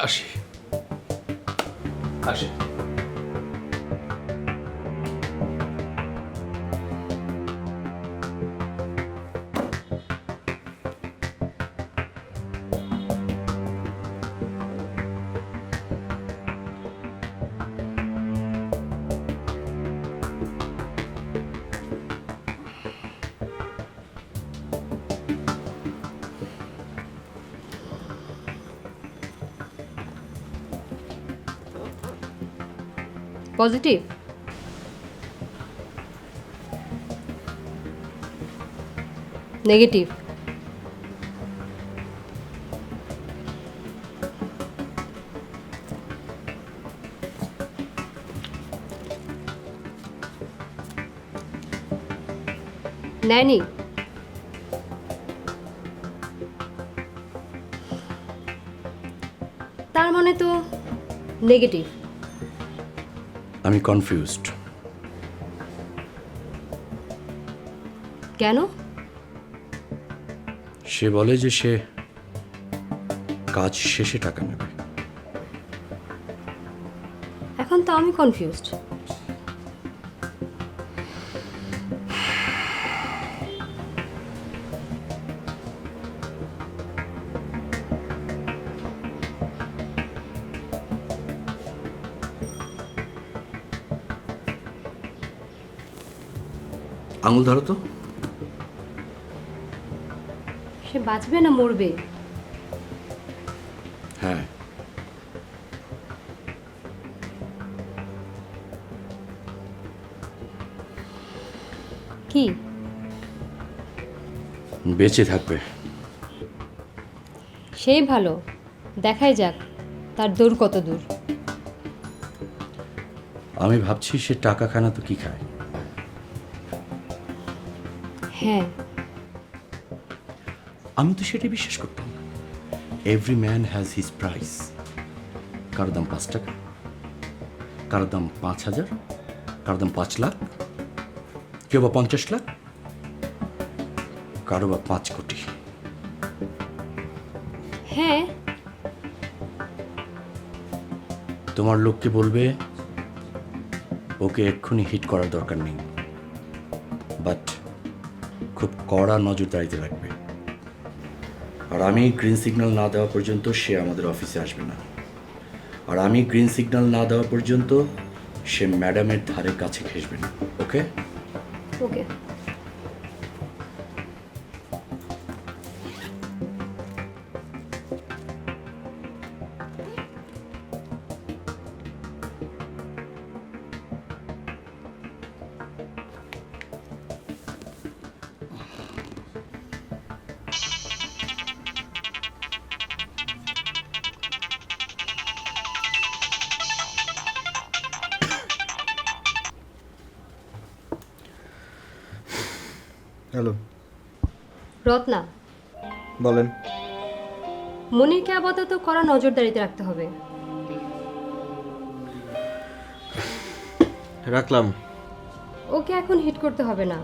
আসি আসি। Positive? Negative? নেয়নি? তার মানে তো নেগেটিভ। আমি কনফিউজড। কেন? সে বলে যে সে কাজ শেষে টাকা নেবে। এখন তো আমি কনফিউজড। আঙুল ধরো তো। সে বাঁচবে না মরবে? হ্যাঁ, কি? বেঁচে থাকবে। সেই ভালো, দেখাই যাক তার দূর কত দূর। আমি ভাবছি সে টাকা খায় না তো কি খায়? হ্যাঁ, আমি তো সেটাই বিশ্বাস করতাম। Every man has his price. কারো দাম 5 টাকা, কারো দাম 5,000, কারো দাম 5 লাখ, কেউ বা 50 লাখ, কারো বা 5 কোটি। হ্যাঁ। তোমার লোককে বলবে ওকে এক্ষুনি হিট করার দরকার নেই, বাট খুব কড়া নজরদারিতে রাখবে। আর আমি গ্রিন সিগন্যাল না দেওয়া পর্যন্ত সে আমাদের অফিসে আসবে না। আর আমি গ্রিন সিগন্যাল না দেওয়া পর্যন্ত সে ম্যাডামের ধারে কাছে ঘেসবে না। ওকে? ওকে। হ্যালো, রত্না, বলেন। মনিরকে আপাতত কড়া নজরদারিতে রাখতে হবে। রাখলাম। ওকে এখন হিট করতে হবে না।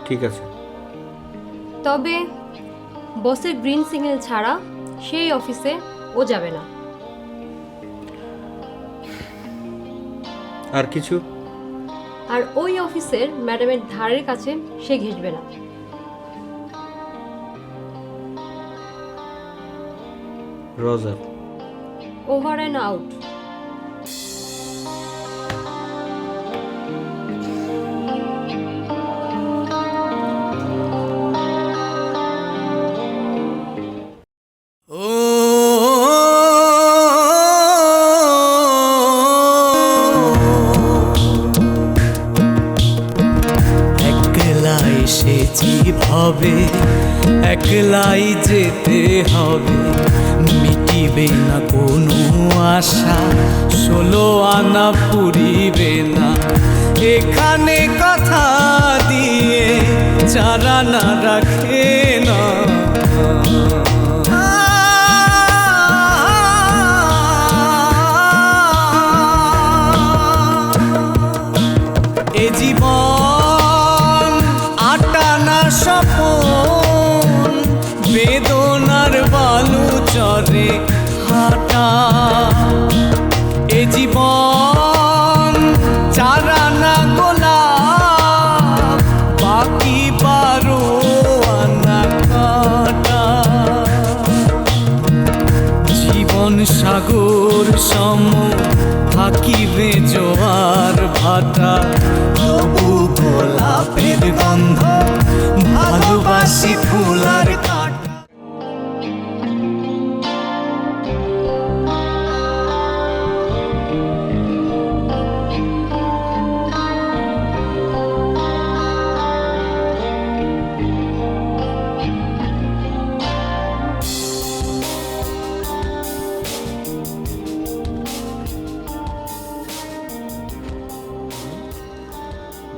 ঠিক আছে। তবে বসের গ্রিন সিগন্যাল ছাড়া সেই অফিসে ও যাবে না। আর কিছু? আর ওই অফিসের ম্যাডামের ধারের কাছে সে ঘেসবে না। রোজার। Over and out. একলা এসেছি ভবে, একলাই যেতে হবে, মিটিবে না কোনো আশা, 16 আনা পুরিবে না, এখানে কথা দিয়ে চারা না রাখে না। এ জীবন আটানা স্বপন, বেদনার বালু চরে হাঁটা। এ জীবন চারানা গোলাপ, বাকি 12 আনা কাটা। জীবন সাগর সম থাকিবে জোয়ার ভাটা, তবু গোলাপের গন্ধ ভালোবাসি ফুলার কাটা।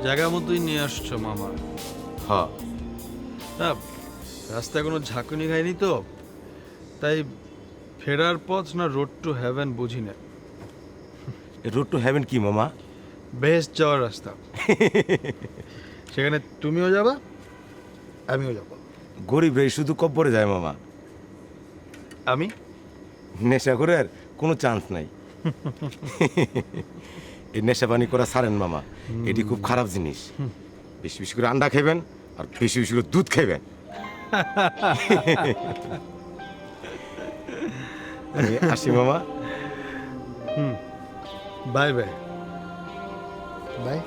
জায়গা মতোই নিয়ে আসছো মামা। হ্যাঁ, না রাস্তায় কোনো ঝাঁকুনি খাইনি তো, তাই ফেরার পথ না রোড টু হেভেন বুঝি না। রোড টু হেভেন কি মামা? বেস্ট যাওয়ার রাস্তা। সেখানে তুমিও যাবা, আমিও যাব। গরিব রে শুধু কব্বরে যায় মামা, আমি নেশা করে আর কোনো চান্স নাই। এই নেশা পানি করা ছাড়েন মামা, এটি খুব খারাপ জিনিস। বেশি বেশি করে আন্ডা খাইবেন আর বেশি বেশি করে দুধ খাইবেন। আমি আসি মামা। Bye bye bye.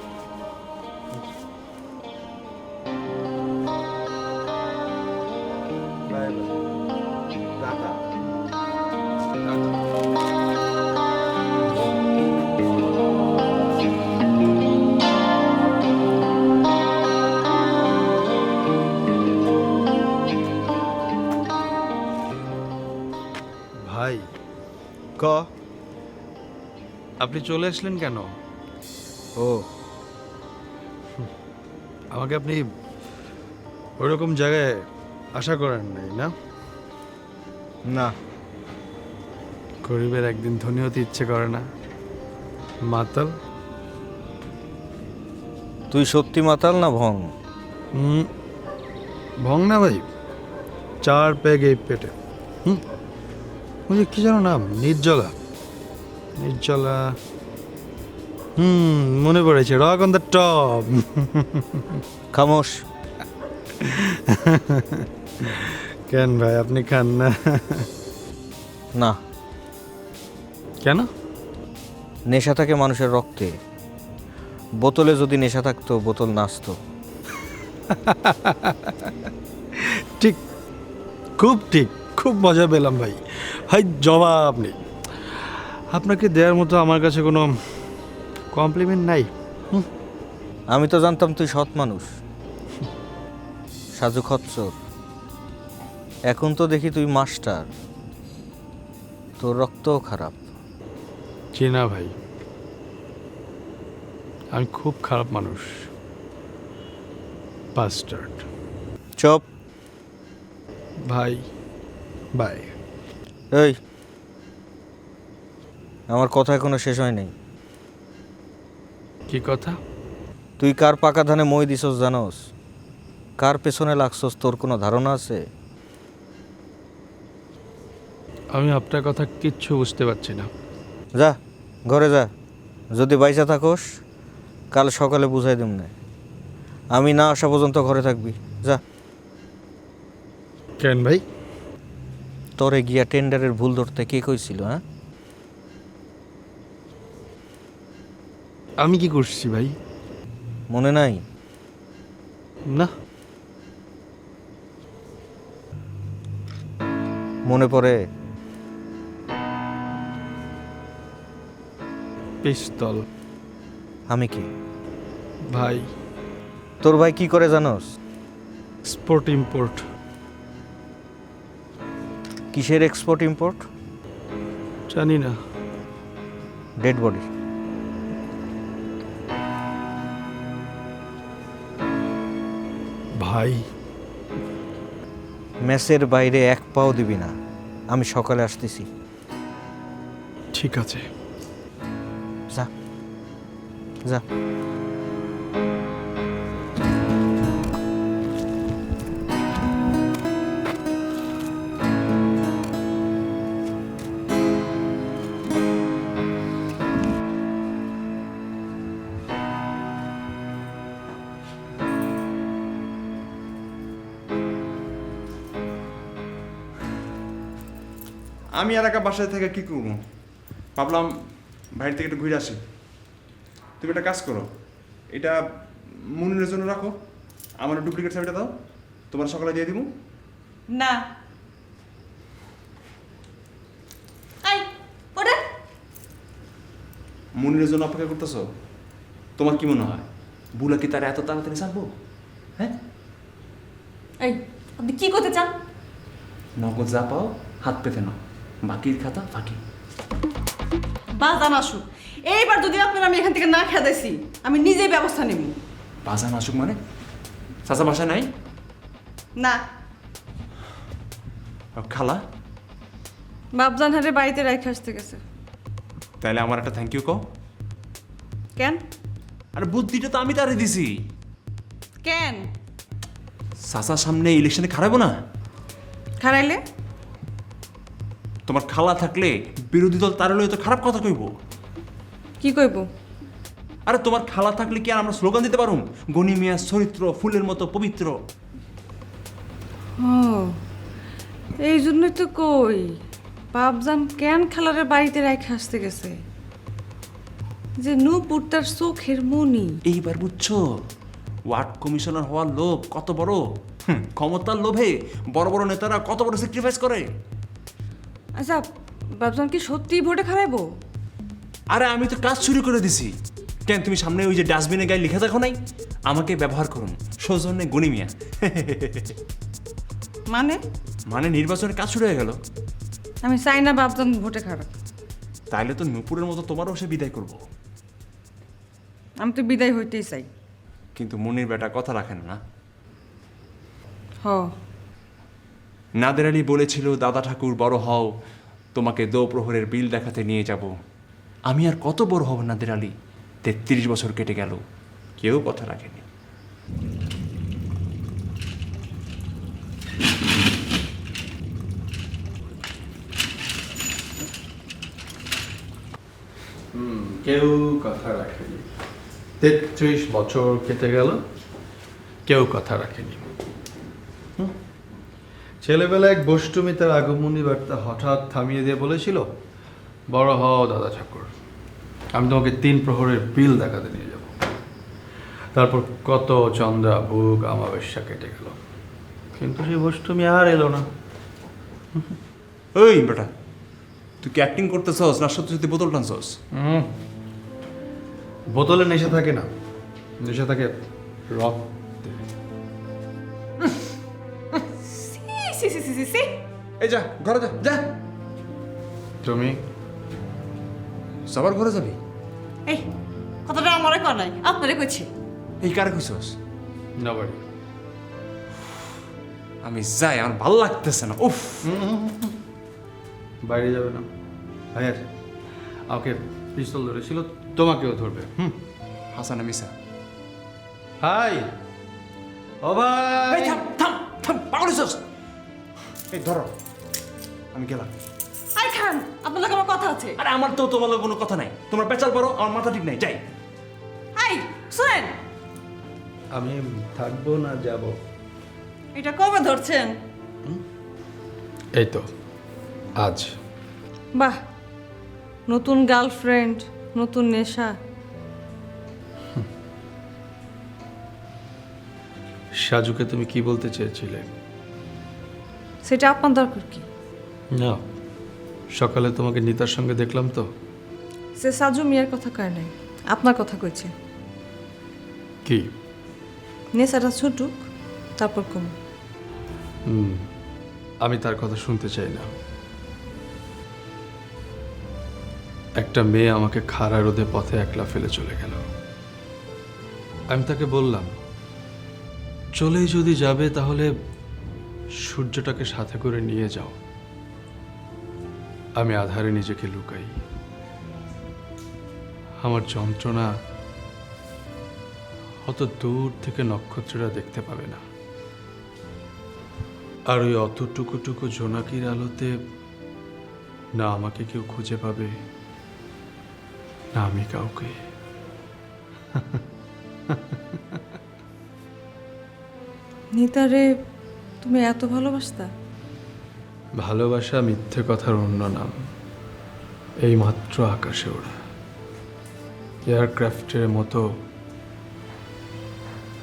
ভাই ক। আপনি চলে আসলেন কেন? ও আমাকে আপনি ওইরকম জায়গায় আশা করেন নাই না? না, গরিবের একদিন ধনী হতে ইচ্ছে করে না? মাতাল? তুই সত্যি মাতাল না ভং? ভং না ভাই, 4 পেগ এই পেটে। ওই যে কি জানো নাম, নির্জলা। নির্জলা, মনে পড়েছে, রক অন দ্য টপ। খামোশ। কেন ভাই, আপনি খান না? না, কেন? নেশা থাকে মানুষের রক্তে। বোতলে যদি নেশা থাকতো বোতল নাচতো। ঠিক, খুব ঠিক, খুব মজা পেলাম ভাই। হাই জবাব নেই। আপনাকে দেওয়ার মতো আমার কাছে কোনো কমপ্লিমেন্ট নাই। আমি তো জানতাম তুই সৎ মানুষ, সাজু খচ্চর। এখন তো দেখি তুই মাস্টার, তোর রক্তও খারাপ। জি না ভাই, আমি খুব খারাপ মানুষ। বাস্টার্ড। চপ। ভাই বাই। এই, আমার কথা এখনো শেষ হয় নাই। কি কথা? তুই কার পাকা ধানে মই দিছস জানোস? কার পেছনে লাগছস তোর কোনো ধারণা আছে? আমি আপনার কথা কিচ্ছু বুঝতে পারছি না। যা ঘরে যা, যদি বাইসা থাকোস কাল সকালে বুঝাই দিম না। আমি না আসা পর্যন্ত ঘরে থাকবি, যা। কেন ভাই? তোরে গিয়া টেন্ডারের ভুল ধরতে কে কইছিল? হ্যাঁ, আমি কি করছি ভাই? মনে নাই? না। মনে পড়ে? পিস্তল। আমি কি? ভাই তোর ভাই কি করে জানোস? Export import. কিসের এক্সপোর্ট ইম্পোর্ট? জানি না। Dead body. ভাই মেসের বাইরে এক পাও দিবি না, আমি সকালে আসতেছি। ঠিক আছে। যা যা। আমি আর একা বাসায় থেকে কী করবো, ভাবলাম বাইরে থেকে একটু ঘুরে আসি। তুমি একটা কাজ করো, এটা মুনিরের জন্য রাখো, আমার ডুপ্লিকেট চাবিটা দাও, তোমার সকালে দিয়ে দিব। না আই ওরে মুনিরের জন্য অপেক্ষা করতেছো? তোমার কি মনে হয় বুলা কি তার এত তাড়াতাড়ি ছাড়বো? হ্যাঁ, এই আপনি কি করতে চান? নগদ যা পাও হাত পেতে নাও, বাকির খাতা ফাঁকি। বাজান আসুক, এইবার যদি আপনার আমি এখান থেকে না খেদাইছি আমি নিজেই ব্যবস্থা নেব। বাজান আসুক মানে? চাচা বাসায় নাই? না, আর খালা? বাপজান হারে বাড়িতে রেখে আসতে গেছে। তাহলে আমার একটা থ্যাংক ইউ কও। কেন? আরে বুদ্ধিটা তো আমি তারে দিছি। কেন চাচার সামনে ইলেকশনে খারাপো না? খারাইলে? তোমার খালা থাকলে বিরোধী দল তার লইয়া তো খারাপ কথা কইব। কি কইব? আরে তোমার খালা থাকলে কি আর আমরা স্লোগান দিতে পারুম, গনি মিয়া চরিত্র ফুলের মতো পবিত্র? ও এই জন্যই তো কই বাপজান কেন খালারে বাড়িতে রেখে আসতে গেছে, যে নূপুর তার চোখের মনি। এইবার বুঝছো ওয়ার্ড কমিশনার হওয়ার লোভ কত বড়। ক্ষমতার লোভে বড় বড় নেতারা কত বড় স্যাক্রিফাইস করে। আচ্ছা বাপজান কি সত্যিই ভোটে খারাইবো? আরে আমি তো কাজ শুরু করে দিছি। কেন তুমি সামনে ওই যে ডাস্টবিনে গায়ে লিখে দেখো নাই, আমাকে ব্যবহার করুন সৌজন্যে গনি মিয়া। মানে মানে নির্বাচনের কাজ শুরু হয়ে গেল। আমি চাই না বাপজান ভোটে খারাপ। তাইলে তো নূপুরের মতো তোমারও সে বিদায় করব। আমি তো বিদায় হইতেই চাই। কিন্তু মনির বেটা কথা রাখেন না। হ নাদের আলী বলেছিল দাদা ঠাকুর বড় হও, তোমাকে দোপ্রহরের বিল দেখাতে নিয়ে যাব। আমি আর কত বড় হব নাদের আলী? 33 বছর কেটে গেল, কেউ কথা রাখেনি। কেউ কথা রাখেনি। 33 বছর কেটে গেল, কেউ কথা রাখেনি। ছেলেবেলায় এক বষ্টমী তার আগমনী বার্তা হঠাৎ থামিয়ে দিয়ে বলেছিল, বড় হও দাদা ঠাকুর, আমি তোমাকে 3 প্রহরের বিল দেখাতে নিয়ে যাব। তারপর কত চন্দ্রা ভোগ আমাবস্যা কেটে গেল, কিন্তু সেই বষ্টমী আর এলো না। ওই বেটা, তুই কি অ্যাক্টিং করতেছস না সত্যি সত্যি বোতল টানছস? বোতলে নেশা থাকে না, নেশা থাকে রক্তে। সি সি সি সি সি এই যা ঘরে যা, যা তুমি সবার ঘরে যাবি? এই কথাটা আমারে কর নাই, আপনারে কইছি। এই কারে কইছস? নবাড়ি। আমি যাই, আমার ভালো লাগতেছে না। উফ, বাইরে যাবে না ভাইয়ার, আমাকে পিস্তল ধরেছিল, তোমাকেও ধরবে। হাসান মিসা। হাই ও ভাই, এই থাম থাম থাম, পাগল হইছস? এই ধরো, আমি গেলাম। আই খান, আপনার লগে আমার কথা আছে। আরে আমার তো তোমার লগে কোনো কথা নাই, তোমরা পেঁচাল পারো, আমার মাথা ঠিক নাই, যাই। আই শুনেন, আমি থাকবো না যাব? এটা কবে ধরছেন? এই তো আজ। বাহ, নতুন গার্লফ্রেন্ড, নতুন নেশা। সাজুকে তুমি কি বলতে চেয়েছিলে? সেটা আপনার দরকার কি? না, সকালে তোমাকে নিতার সঙ্গে দেখলাম তো। সে সাজু মিয়ার কথা কয় নাই, আপনার কথা কইছে। কি? নেশাটা ছুটুক, তারপর কম। আমি তার কথা শুনতে চাই না। একটা মেয়ে আমাকে খাড়া রোদে পথে একলা ফেলে চলে গেল। আমি তাকে বললাম, চলেই যদি যাবে তাহলে সূর্যটাকে সাথে করে নিয়ে যাও। আমি আধারে নিজেকে লুকাই। আমার যন্ত্রণা অত দূর থেকে নক্ষত্ররা দেখতে পাবে না। আর ওই অতটুকুটুকু জোনাকির আলোতে না আমাকে কেউ খুঁজে পাবে, না আমি কাউকে। নিতারে তুমি এত ভালোবাসতা? ভালোবাসা মিথ্যে কথার অন্য নাম। এই মাত্র আকাশে ওড়া এয়ারক্রাফটের মতো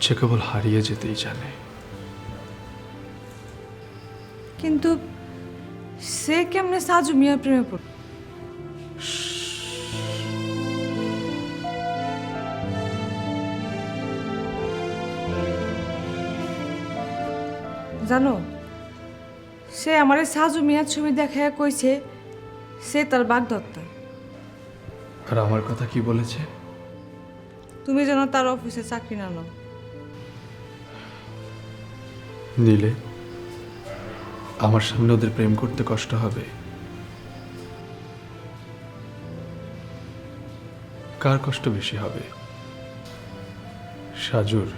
সে কেবল হারিয়ে যেতেই জানে। কিন্তু সে কেমনে সাজু মিয়ার প্রেমে পড়ল? জানো, সে আমার সাজু মিয়ার ছবি দেখায় কইছে সে তার বাগদত্তা। আর আমার কথা কি বলেছে? তুমি যেন তার অফিসে চাকরি না নাও। নিলে আমার সামনে ওদের প্রেম করতে কষ্ট হবে। কার কষ্ট বেশি হবে, সাজুর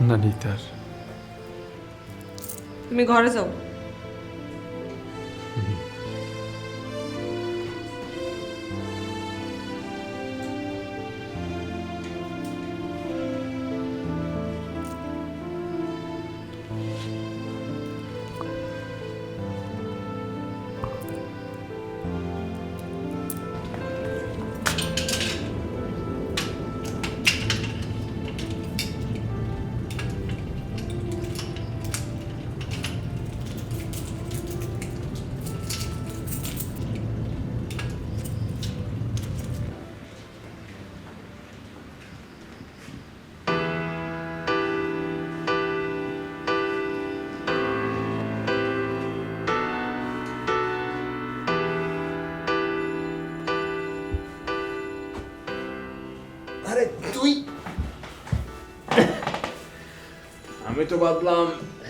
না নিতার? তুমি ঘরে যাও। আরে তুই, আমি তো ভাবলাম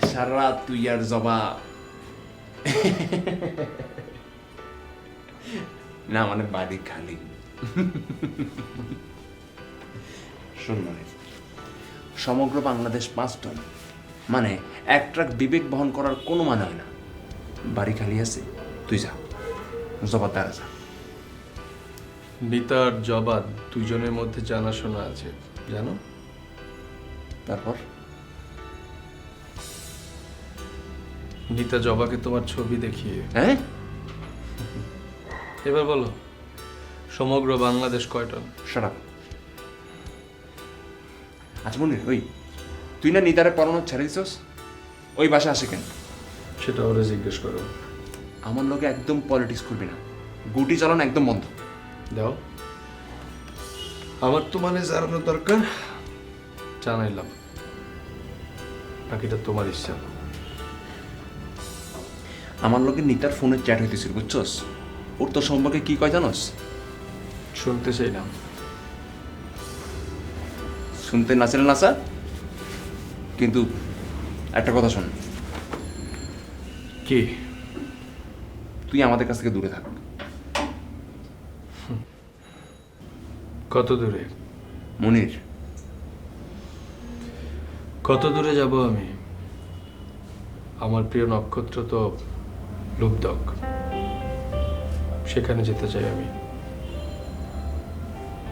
সারা রাত তুই আর জবা। না মানে বাড়ি খালি। শোন মানে সমগ্র বাংলাদেশ 5 টন, মানে 1 ট্রাক বিবেক বহন করার কোনো মানে হয় না। বাড়ি খালি আছে, তুই যা, জবার দ্বারা যা। নিতার জবাদ দুজনের মধ্যে জানাশোনা আছে, জানো? তারপর নিতা জবাকে তোমার ছবি দেখিয়ে, হ্যাঁ, এবার বলো সমগ্র বাংলাদেশ কয় টন? সারা। আচ্ছা মনে ওই তুই না নিতারে পড়ানো ছেড়ে দিছস, ওই বাসা আসে কেন? সেটা ওরা জিজ্ঞেস করো। আমার লোকে একদম পলিটিক্স করবি না, গুটি চালানো একদম বন্ধ। দাও, আমার তো মানে জানানোর দরকার, জানাইলাম, বাকিটা তোমার ইচ্ছা। আমার লোকে নিতার ফোনে চ্যাট হইতেছিল, বুঝছস? ওর তো সম্পর্কে কি কয় জানোস? শুনতে চাইলাম। শুনতে নাচের নাচা, কিন্তু একটা কথা শোন, কি? তুই আমাদের কাছ থেকে দূরে থাক। কত দূরে? মনির, কত দূরে যাব আমি? আমার প্রিয় নক্ষত্র তো লুবদক, সেখানে যেতে চাই আমি।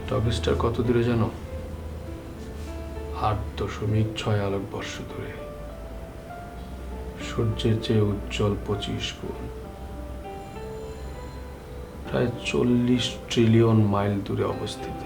টগস্টার কত দূরে জানো? 8.6 আলোকবর্ষ দূরে, সূর্যের চেয়ে উজ্জ্বল 25 গুণ, প্রায় 40 ট্রিলিয়ন মাইল দূরে অবস্থিত।